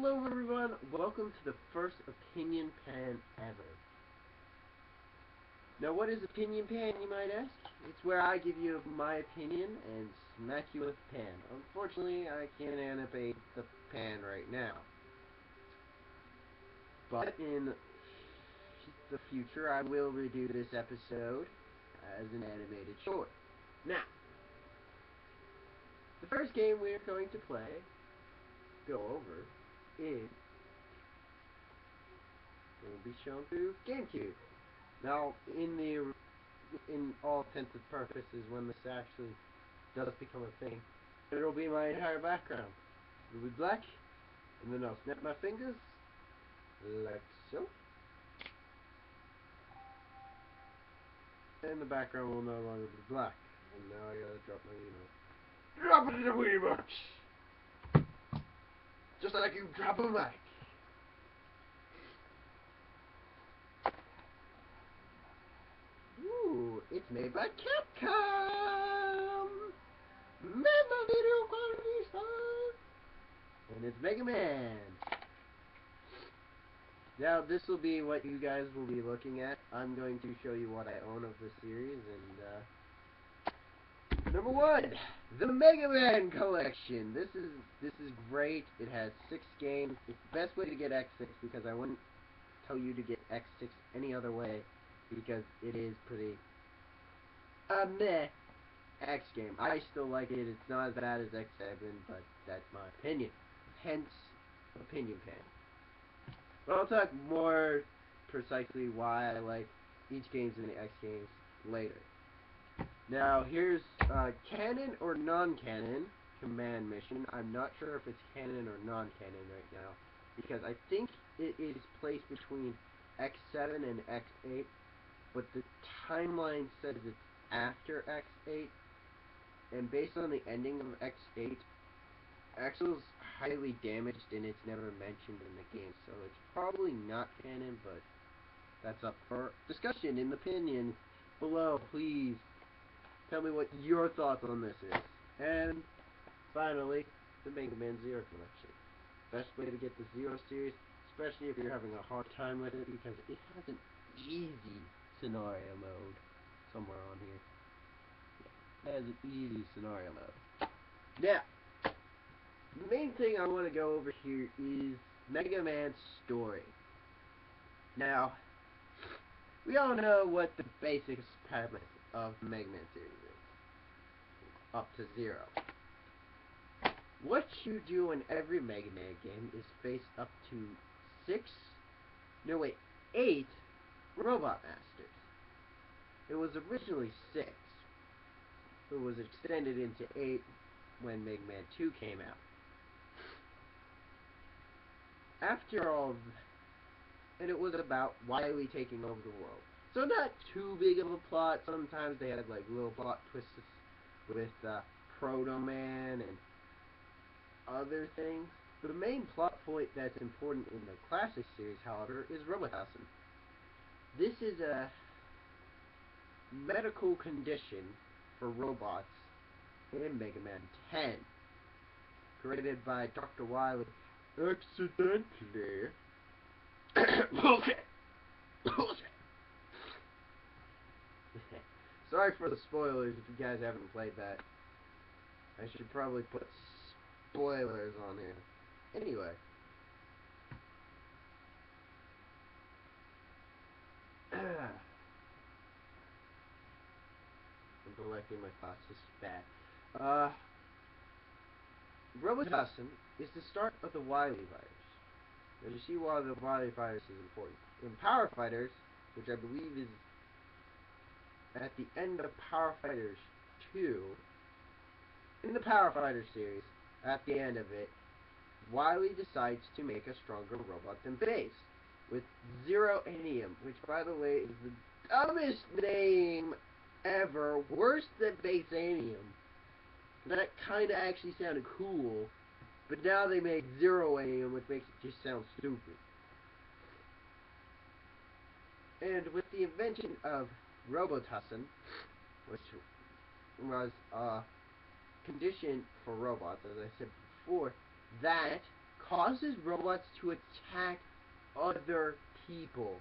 Hello everyone, welcome to the first Opinion Pan ever. Now what is Opinion Pan, you might ask? It's where I give you my opinion and smack you with a pan. Unfortunately, I can't animate the pan right now. But in the future, I will redo this episode as an animated short. Now, the first game we're going to go over, is will be shown through GameCube. Now, in all intents and purposes, when this actually does become a thing, it'll be my entire background. It'll be black, and then I'll snap my fingers, like so. And the background will no longer be black. And now I gotta drop my Wiimote. Drop it in the Wiimote! Just like you drop a mic. Ooh, it's made by Capcom! Mega Video Quality Star! And it's Mega Man! Now, this will be what you guys will be looking at. I'm going to show you what I own of the series, and, number 1, the Mega Man Collection. This is great. It has 6 games. It's the best way to get X6, because I wouldn't tell you to get X6 any other way, because it is pretty meh X game. I still like it. It's not as bad as X7, but that's my opinion. Hence, Opinion Pan. But I'll talk more precisely why I like each games in the X games later. Now, here's canon or non-canon command mission. I'm not sure if it's canon or non-canon right now, because I think it is placed between X7 and X8, but the timeline says it's after X8, and based on the ending of X8, Axel's highly damaged and it's never mentioned in the game, so it's probably not canon, but that's up for discussion in the opinion below. Please tell me what your thoughts on this is. And finally, the Mega Man Zero Collection. Best way to get the Zero series, especially if you're having a hard time with it, because it has an easy scenario mode somewhere on here. It has an easy scenario mode. Now, the main thing I want to go over here is Mega Man's story. Now, we all know what the basic premise of the Mega Man series is. Up to 0. What you do in every Mega Man game is face up to 8 Robot Masters. It was originally 6. It was extended into 8 when Mega Man 2 came out. After all, and it was about Wily taking over the world. So not too big of a plot. Sometimes they had like little plot twists with Proto Man and other things. But the main plot point that's important in the classic series, however, is Robotussin. This is a medical condition for robots in Mega Man 10, created by Dr. Wily accidentally. Bullshit! Bullshit! Sorry for the spoilers if you guys haven't played that. I should probably put spoilers on here. Anyway. I'm collecting my thoughts, this is bad. Robotussin is the start of the Wily virus. Now you see why the Wily virus is important. In Power Fighters, which I believe is at the end of Power Fighters 2, in the Power Fighters series, at the end of it, Wily decides to make a stronger robot than Base, with Zero Enium, which by the way is the dumbest name ever, worse than Basanium. That kinda actually sounded cool, but now they make Zero Enium, which makes it just sound stupid. And with the invention of Robotussin, which was a condition for robots, as I said before, that causes robots to attack other people.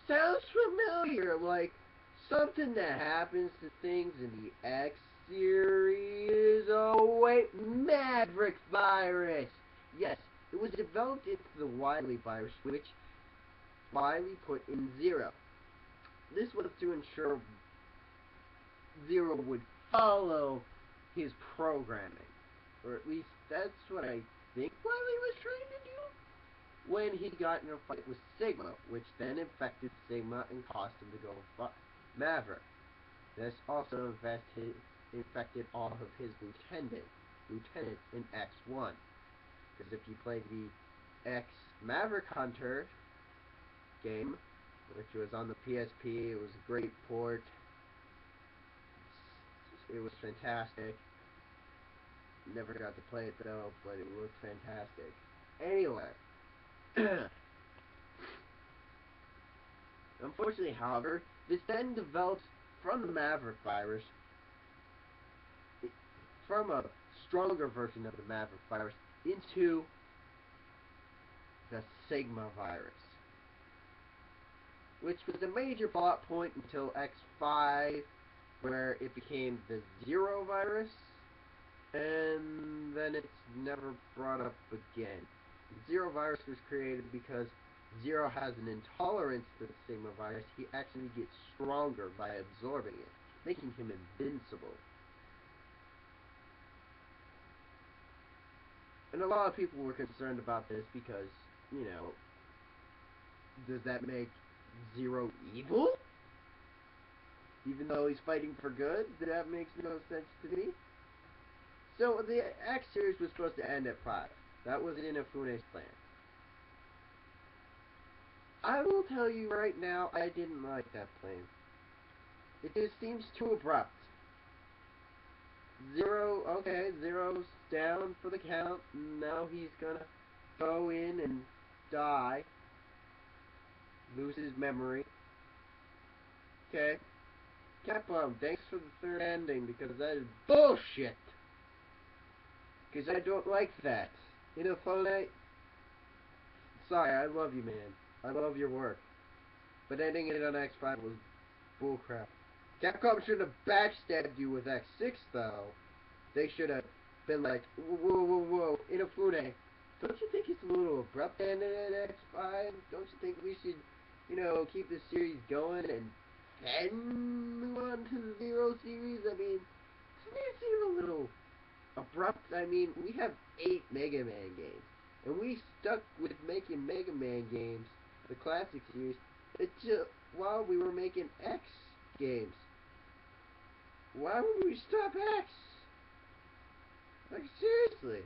Sounds familiar, like something that happens to things in the X series. Oh wait, Maverick virus! Yes, it was developed into the Wily virus, which Wily put in Zero. This was to ensure Zero would follow his programming. Or at least that's what I think Wily was trying to do when he got in a fight with Sigma, which then infected Sigma and caused him to go Maverick. This also infected all of his lieutenants in X1. Because if you played the X Maverick Hunter game, which was on the PSP, it was a great port. It was fantastic. Never got to play it though, but it looked fantastic. Anyway. Unfortunately, however, this then developed from the Maverick virus, from a stronger version of the Maverick virus, into the Sigma virus, which was a major plot point until X5, where it became the Zero virus, and then it's never brought up again. Zero virus was created because Zero has an intolerance to the Sigma virus. He actually gets stronger by absorbing it, making him invincible. And a lot of people were concerned about this because, you know, does that make Zero evil? Even though he's fighting for good? That makes no sense to me. So the X series was supposed to end at 5. That was Inafune's plan. I will tell you right now, I didn't like that plan. It just seems too abrupt. Zero, okay, Zero's down for the count. Now he's gonna go in and die. Lose his memory. Okay. Capcom, thanks for the third ending, because that is bullshit. Because I don't like that. Inafune, sorry, I love you, man. I love your work. But ending it on X5 was bullcrap. Capcom shouldn't have backstabbed you with X6, though. They should have been like, whoa, Inafune, don't you think it's a little abrupt ending at X5? Don't you think we should, you know, keep the series going and then move on to the Zero series? I mean, doesn't it seem a little abrupt? I mean, we have 8 Mega Man games, and we stuck with making Mega Man games, the classic series, while we were making X games. Why would we stop X? Like, seriously.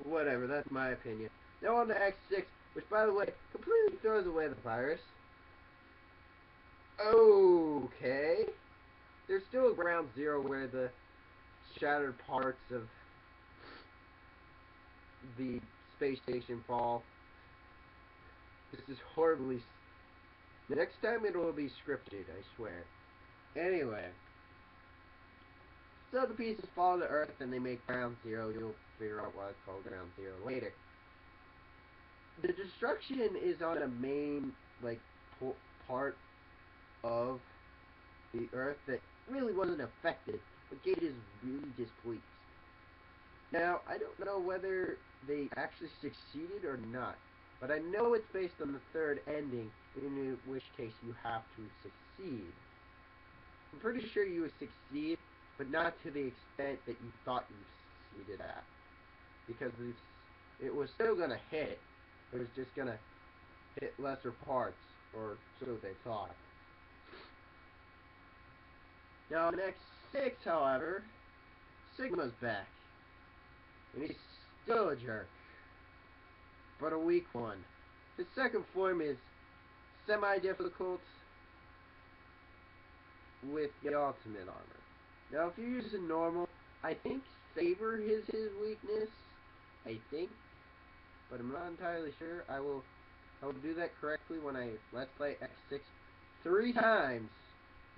Whatever, that's my opinion. Now on to X6, which, by the way, completely throws away the virus. Okay. There's still a ground zero where the shattered parts of the space station fall. This is horribly... Next time it will be scripted, I swear. Anyway. So the pieces fall to Earth and they make ground zero. You'll figure out why it's called ground zero later. The destruction is on a main, like, part of the Earth that really wasn't affected, but Gate is really displeased. Now, I don't know whether they actually succeeded or not, but I know it's based on the third ending, in which case you have to succeed. I'm pretty sure you would succeed, but not to the extent that you thought you succeeded at. Because it was still going to hit, it was just going to hit lesser parts, or so they thought. Now, in X6, however, Sigma's back. And he's still a jerk. But a weak one. His second form is semi-difficult with the ultimate armor. Now, if you're using normal, I think Saber is his weakness. I think. But I'm not entirely sure. I will do that correctly when I Let's Play X6 3 times,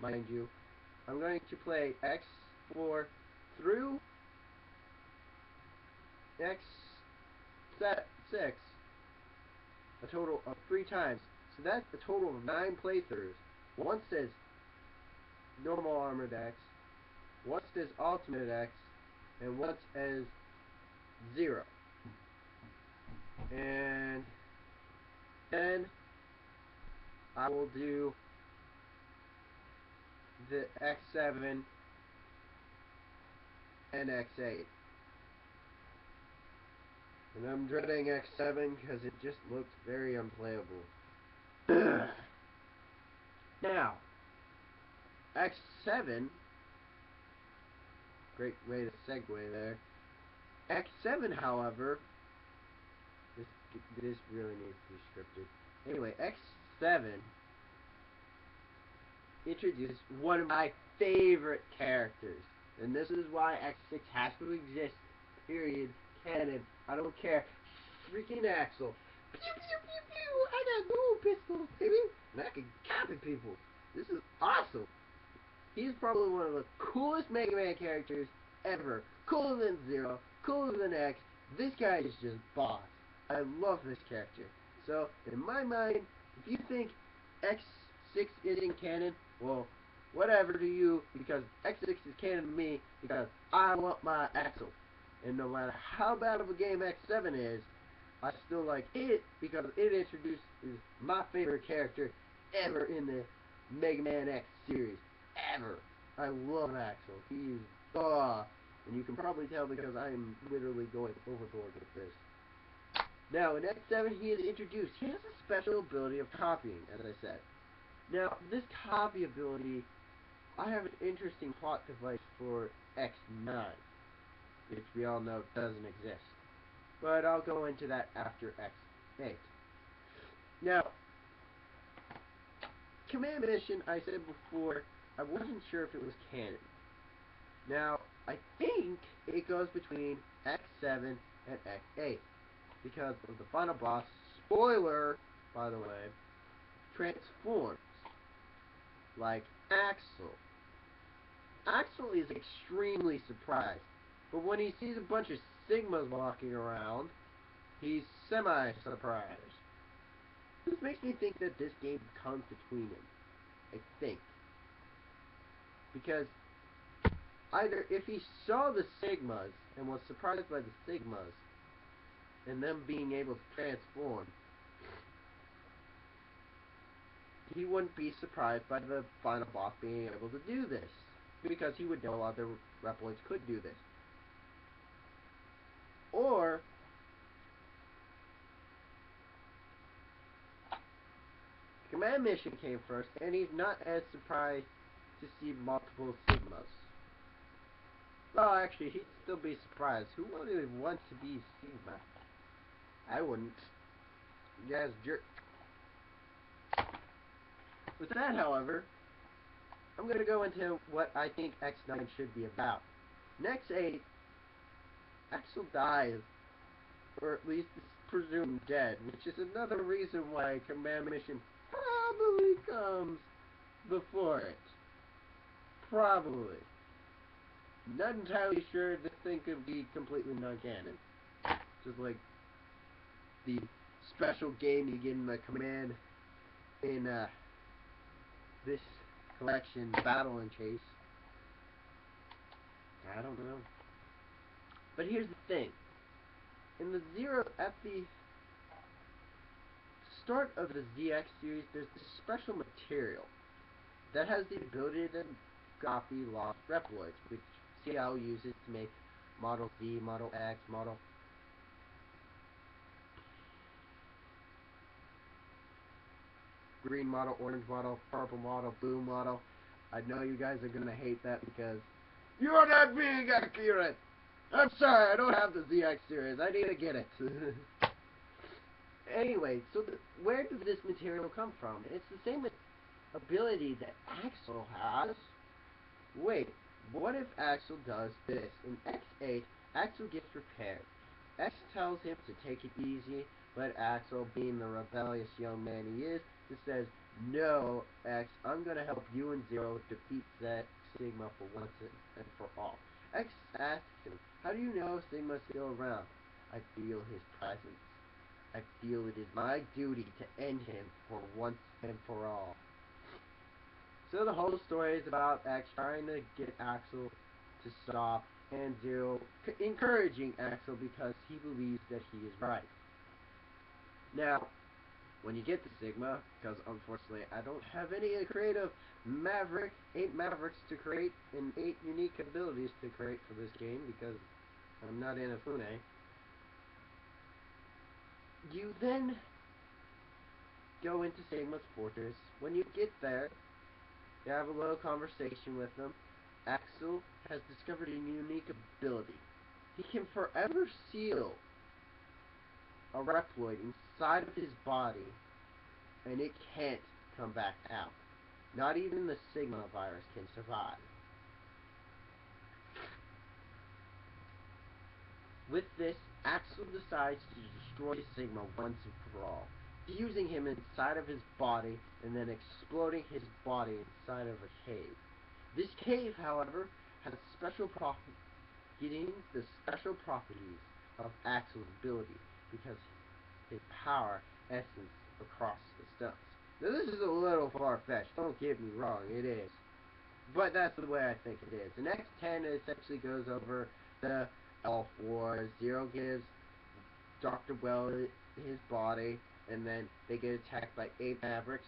mind you. I'm going to play X4 through X6 a total of 3 times. So that's a total of 9 playthroughs. One says normal armored X, one says ultimate X, and one says 0. And then I will do the X7 and X8. And I'm dreading X7 because it just looks very unplayable. Now, X7, great way to segue there. X7, however, this really needs to be scripted. Anyway, X7 introduced one of my favorite characters. And this is why X6 has to exist. Period. Canon. I don't care. Freaking Axel. Pew pew pew pew. I got gold pistols, baby. And I can copy people. This is awesome. He's probably one of the coolest Mega Man characters ever. Cooler than Zero. Cooler than X. This guy is just boss. I love this character. So, in my mind, if you think X6 isn't canon, well, whatever to you, because X6 is canon to me, because I want my Axel. And no matter how bad of a game X7 is, I still like it, because it introduces my favorite character ever in the Mega Man X series. Ever. I love Axel. He is, and you can probably tell because I am literally going overboard with this. Now, in X7, he is introduced. He has a special ability of copying, as I said. Now, this copy ability, I have an interesting plot device for X9, which we all know doesn't exist. But I'll go into that after X8. Now, Command Mission, I said before, I wasn't sure if it was canon. Now, I think it goes between X7 and X8. Because of the final boss, spoiler, by the way, transforms. Like Axel. Axel is extremely surprised. But when he sees a bunch of Sigmas walking around, he's semi-surprised. This makes me think that this game comes between them. I think. Because either if he saw the Sigmas and was surprised by the Sigmas, and them being able to transform, he wouldn't be surprised by the final boss being able to do this, because he would know other Reploids could do this. Or Command Mission came first, and he's not as surprised to see multiple Sigmas. Well, actually, he'd still be surprised. Who would want to be Sigma? I wouldn't. You guys jerk. With that, however, I'm going to go into what I think X9 should be about. In X8, Axel dies, or at least is presumed dead, which is another reason why Command Mission probably comes before it. Probably. Not entirely sure. This thing could be completely non-canon. Just like the special game you get in the Command in this collection, Battle and Chase. I don't know. But here's the thing. In the at the start of the ZX series, there's this special material that has the ability to copy lost Reploids, which CL uses to make Model Z, Model X, Model green model, orange model, purple model, blue model. I know you guys are gonna hate that because you're not being accurate. I'm sorry, I don't have the ZX series. I need to get it. Anyway, so where did this material come from? It's the same ability that Axel has. Wait, what if Axel does this? In X8, Axel gets repaired. X tells him to take it easy, but Axel, being the rebellious young man he is, just says, "No, X, I'm gonna help you and Zero defeat that Sigma for once and for all." X asks him, "How do you know Sigma's still around?" I feel his presence. I feel it is my duty to end him for once and for all. So the whole story is about X trying to get Axel to stop, and Zero encouraging Axel because he believes that he is right. Now, when you get to Sigma, because unfortunately I don't have any creative 8 Mavericks to create, and 8 unique abilities to create for this game, because I'm not Inafune, you then go into Sigma's Fortress. When you get there, you have a little conversation with them. Axel has discovered a unique ability. He can forever seal a Reploid inside of his body, and it can't come back out. Not even the Sigma virus can survive. With this, Axel decides to destroy Sigma once and for all, fusing him inside of his body and then exploding his body inside of a cave. This cave, however, has special getting the special properties of Axel's ability because his power essence across the stones. Now this is a little far-fetched, don't get me wrong, it is. But that's the way I think it is. The next 10 essentially goes over the Elf Wars. Zero gives Dr. Well his body, and then they get attacked by 8 Mavericks,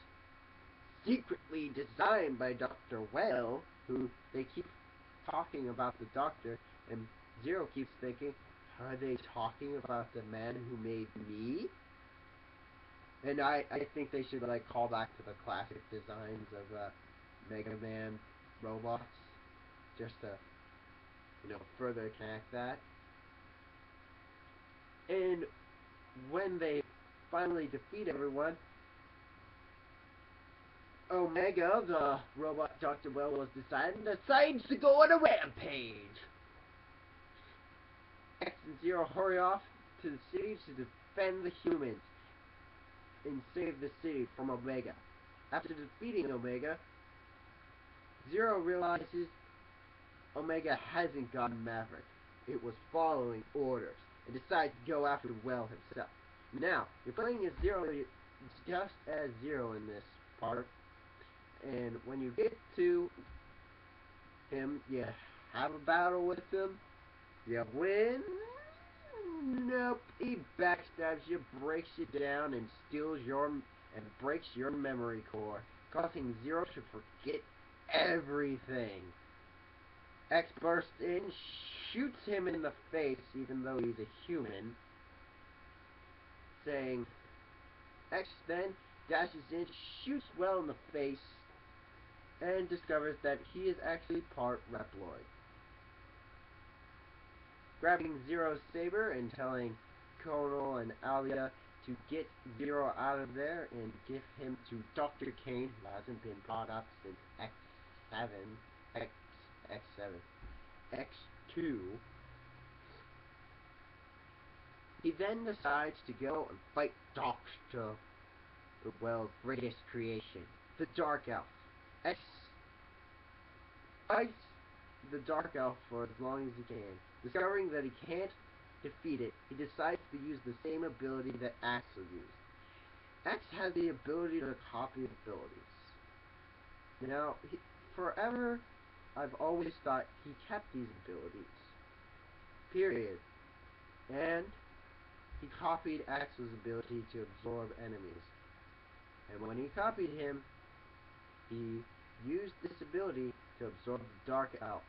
secretly designed by Dr. Well, who they keep talking about the Doctor, and Zero keeps thinking, are they talking about the man who made me? And I think they should like call back to the classic designs of Mega Man robots, just to, further connect that. And when they finally defeat everyone, Omega, the robot Dr. Well was decides to go on a rampage. X and Zero hurry off to the city to defend the humans and save the city from Omega. After defeating Omega, Zero realizes Omega hasn't gotten Maverick. It was following orders, and decides to go after Well himself. Now, you're playing as Zero, just as Zero in this part, and when you get to him, you have a battle with him, you win. Nope, he backstabs you, breaks you down, and breaks your memory core, causing Zero to forget everything. X bursts in, shoots him in the face, even though he's a human, saying, X then dashes in, shoots Well in the face, and discovers that he is actually part Reploid. Grabbing Zero's saber and telling Colonel and Alia to get Zero out of there and give him to Dr. Kane, who hasn't been brought up since X2. He then decides to go and fight Dr. Well's greatest creation, the Dark Elf. X fights the Dark Elf for as long as he can. Discovering that he can't defeat it, he decides to use the same ability that Axel used. X has the ability to copy abilities. Now, forever, I've always thought he kept these abilities. Period. And he copied Axel's ability to absorb enemies. And when he copied him, he used this ability to absorb the Dark Elf.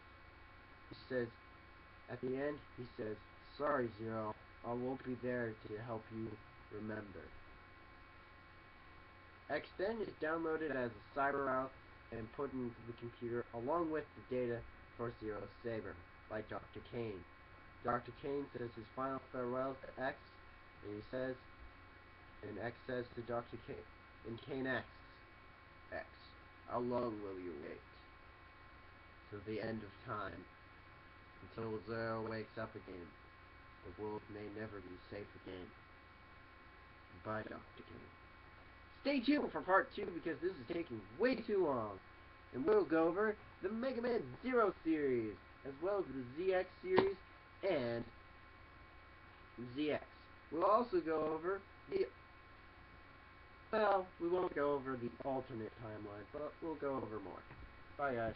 He says, at the end, he says, sorry Zero, I won't be there to help you remember. X then is downloaded as a cyber route and put into the computer along with the data for Zero's saber by Dr. Kane. Dr. Kane says his final farewells to X, and X says to Dr. Kane, and Kane asks, X, how long will you wait? To the end of time. Until Zero wakes up again. The world may never be safe again. Goodbye, Dr. Kane. Stay tuned for part 2 because this is taking way too long. And we'll go over the Mega Man Zero series, as well as the ZX series, and ZX. We'll also go over the... Well, we won't go over the alternate timeline, but we'll go over more. Bye, guys.